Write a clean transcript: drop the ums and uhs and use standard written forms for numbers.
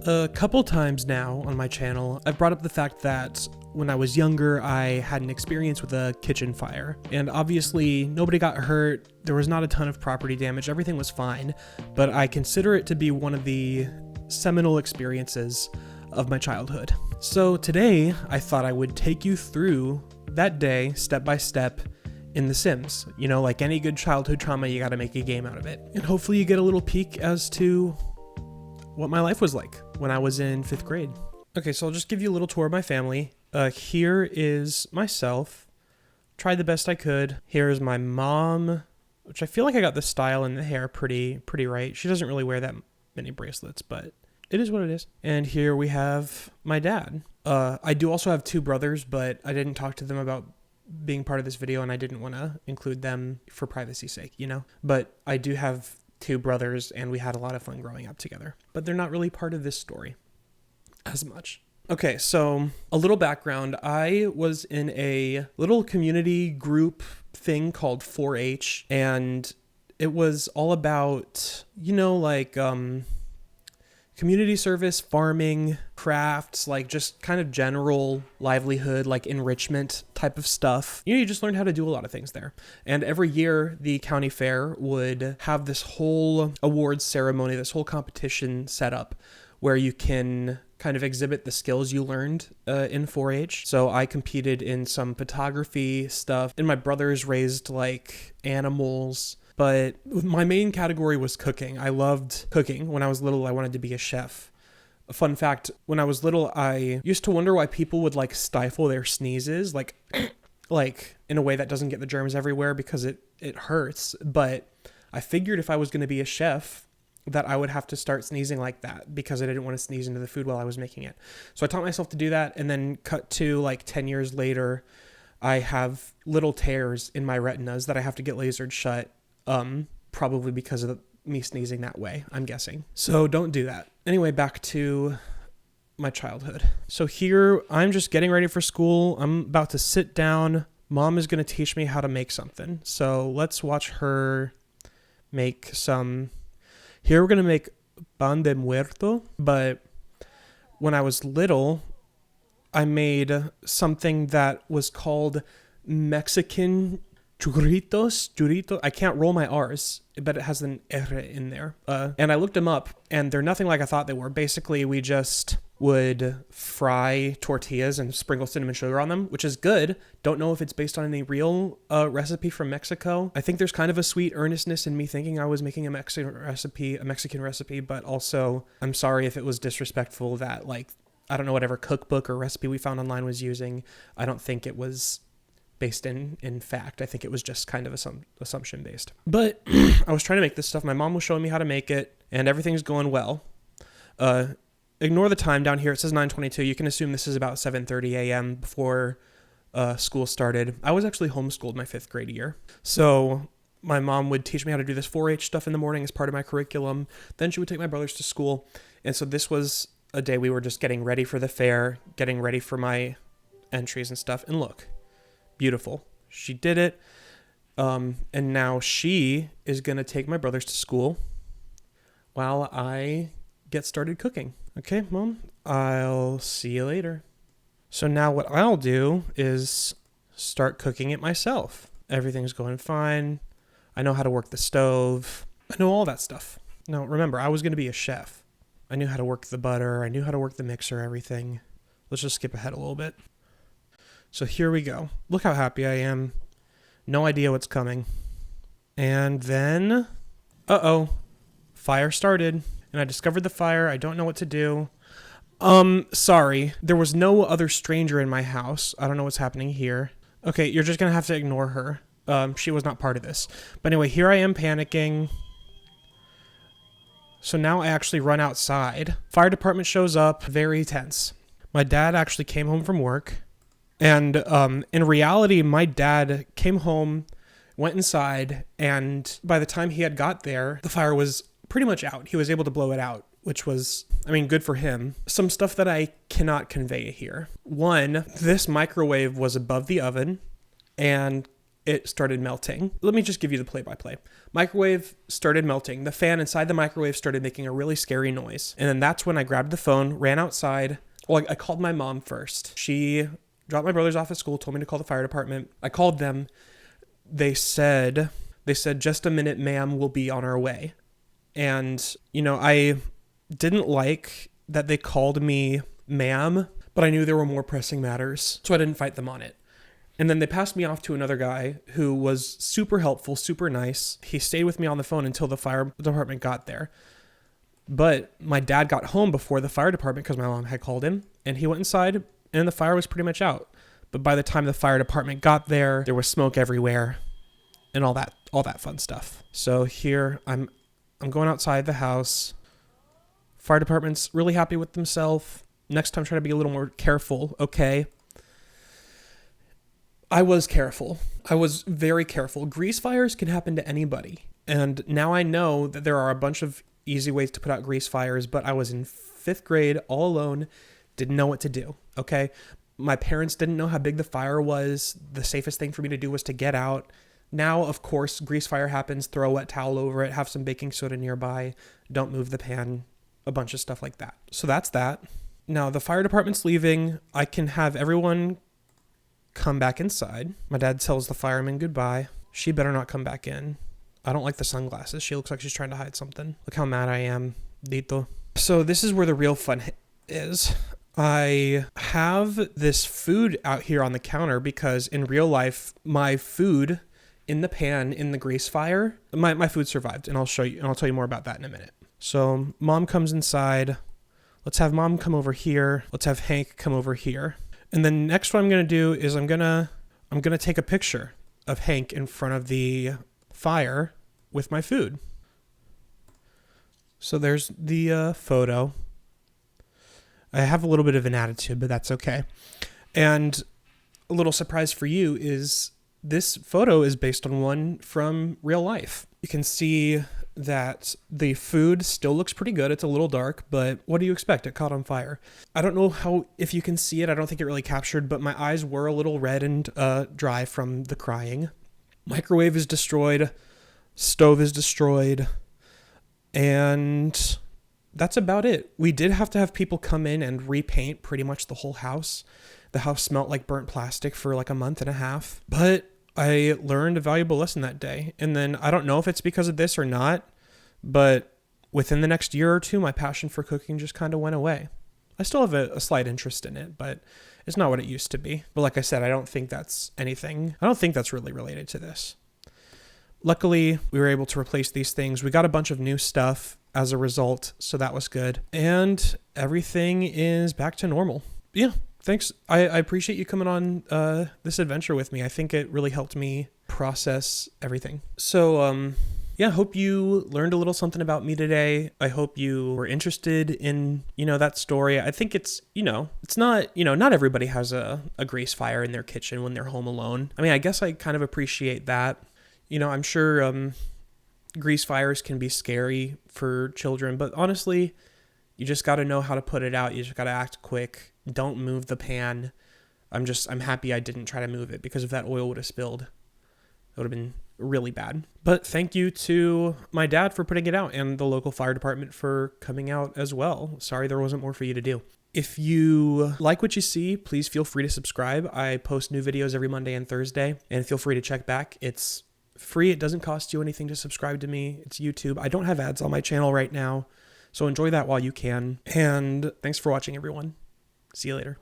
A couple times now on my channel, I've brought up the fact that when I was younger, I had an experience with a kitchen fire. And obviously, nobody got hurt, there was not a ton of property damage, everything was fine, but I consider it to be one of the seminal experiences of my childhood. So today, I thought I would take you through that day, step by step, in The Sims. You know, like any good childhood trauma, you gotta make a game out of it. And hopefully you get a little peek as to what my life was like when I was in 5th grade. Okay, so I'll just give you a little tour of my family. Here is myself. Tried the best I could. Here is my mom, which I feel like I got the style and the hair pretty right. She doesn't really wear that many bracelets, but it is what it is. And here we have my dad. I do also have 2 brothers, but I didn't talk to them about being part of this video, and I didn't want to include them for privacy's sake, you know? But I do have 2 brothers, and we had a lot of fun growing up together. But they're not really part of this story as much. Okay, so a little background. I was in a little community group thing called 4-H, and it was all about, you know, like community service, farming, crafts, like just kind of general livelihood, like enrichment type of stuff. You know, you just learned how to do a lot of things there. And every year the county fair would have this whole awards ceremony, this whole competition set up where you can kind of exhibit the skills you learned in 4-H. So I competed in some photography stuff, and my brothers raised like animals. But my main category was cooking. I loved cooking. When I was little, I wanted to be a chef. A fun fact, when I was little, I used to wonder why people would like stifle their sneezes, like in a way that doesn't get the germs everywhere because it hurts. But I figured if I was going to be a chef, that I would have to start sneezing like that because I didn't want to sneeze into the food while I was making it. So I taught myself to do that, and then cut to like 10 years later, I have little tears in my retinas that I have to get lasered shut. Probably because of me sneezing that way, I'm guessing. So don't do that. Anyway, back to my childhood. So here, I'm just getting ready for school. I'm about to sit down. Mom is going to teach me how to make something. So let's watch her make some. Here we're going to make pan de muerto. But when I was little, I made something that was called Mexican churrito. I can't roll my R's, but it has an R in there. And I looked them up, and they're nothing like I thought they were. Basically, we just would fry tortillas and sprinkle cinnamon sugar on them, which is good. Don't know if it's based on any real recipe from Mexico. I think there's kind of a sweet earnestness in me thinking I was making a Mexican recipe, but also I'm sorry if it was disrespectful that, like, I don't know, whatever cookbook or recipe we found online was using. I don't think it was based in fact. I think it was just kind of assumption based. But I was trying to make this stuff. My mom was showing me how to make it, and everything's going well. Ignore the time down here. It says 9:22. You can assume this is about 7:30 a.m. before school started. I was actually homeschooled my 5th grade year. So my mom would teach me how to do this 4-H stuff in the morning as part of my curriculum. Then she would take my brothers to school. And so this was a day we were just getting ready for the fair, getting ready for my entries and stuff. And look, beautiful. She did it. And now she is going to take my brothers to school while I get started cooking. Okay, Mom, I'll see you later. So now what I'll do is start cooking it myself. Everything's going fine. I know how to work the stove. I know all that stuff. Now, remember, I was going to be a chef. I knew how to work the butter. I knew how to work the mixer, everything. Let's just skip ahead a little bit. So here we go. Look how happy I am. No idea what's coming. And then, fire started. And I discovered the fire. I don't know what to do. Sorry. There was no other stranger in my house. I don't know what's happening here. Okay, you're just going to have to ignore her. She was not part of this. But anyway, here I am panicking. So now I actually run outside. Fire department shows up. Very tense. My dad actually came home from work. And in reality, my dad came home, went inside, and by the time he had got there, the fire was pretty much out. He was able to blow it out, which was, I mean, good for him. Some stuff that I cannot convey here. One, this microwave was above the oven, and it started melting. Let me just give you the play-by-play. Microwave started melting. The fan inside the microwave started making a really scary noise. And then that's when I grabbed the phone, ran outside. Well, I called my mom first. She dropped my brothers off at school, told me to call the fire department. I called them. They said, just a minute, ma'am, we'll be on our way. And, I didn't like that they called me ma'am, but I knew there were more pressing matters, so I didn't fight them on it. And then they passed me off to another guy who was super helpful, super nice. He stayed with me on the phone until the fire department got there. But my dad got home before the fire department because my mom had called him, and he went inside and the fire was pretty much out. But by the time the fire department got there, there was smoke everywhere and all that fun stuff. So here I'm going outside the house. Fire department's really happy with themselves. Next time, try to be a little more careful, okay? I was careful. I was very careful. Grease fires can happen to anybody. And now I know that there are a bunch of easy ways to put out grease fires, but I was in 5th grade all alone, didn't know what to do, okay? My parents didn't know how big the fire was. The safest thing for me to do was to get out. Now, of course, grease fire happens, throw a wet towel over it, have some baking soda nearby, don't move the pan, a bunch of stuff like that. So that's that. Now, the fire department's leaving. I can have everyone come back inside. My dad tells the fireman goodbye. She better not come back in. I don't like the sunglasses. She looks like she's trying to hide something. Look how mad I am, Dito. So this is where the real fun is. I have this food out here on the counter because in real life, my food in the pan in the grease fire, my food survived, and I'll show you, and I'll tell you more about that in a minute. So mom comes inside. Let's have mom come over here. Let's have Hank come over here. And then next what I'm going to do is I'm going to take a picture of Hank in front of the fire with my food. So there's the photo. I have a little bit of an attitude, but that's okay. And a little surprise for you is this photo is based on one from real life. You can see that the food still looks pretty good. It's a little dark, but what do you expect? It caught on fire. I don't know if you can see it. I don't think it really captured, but my eyes were a little red and dry from the crying. Microwave is destroyed. Stove is destroyed. And that's about it. We did have to have people come in and repaint pretty much the whole house. The house smelled like burnt plastic for like a month and a half, but I learned a valuable lesson that day. And then I don't know if it's because of this or not, but within the next year or two, my passion for cooking just kind of went away. I still have a slight interest in it, but it's not what it used to be. But like I said, I don't think that's really related to this. Luckily, we were able to replace these things. We got a bunch of new stuff as a result, so that was good. And everything is back to normal. Yeah, thanks. I appreciate you coming on this adventure with me. I think it really helped me process everything. So, yeah, hope you learned a little something about me today. I hope you were interested in, that story. I think it's, it's not, not everybody has a grease fire in their kitchen when they're home alone. I mean, I guess I kind of appreciate that. I'm sure grease fires can be scary for children, but honestly, you just got to know how to put it out. You just got to act quick. Don't move the pan. I'm happy I didn't try to move it, because if that oil would have spilled, it would have been really bad. But thank you to my dad for putting it out, and the local fire department for coming out as well. Sorry there wasn't more for you to do. If you like what you see, please feel free to subscribe. I post new videos every Monday and Thursday, and feel free to check back. It's free. It doesn't cost you anything to subscribe to me. It's YouTube. I don't have ads on my channel right now, so enjoy that while you can. And thanks for watching, everyone. See you later.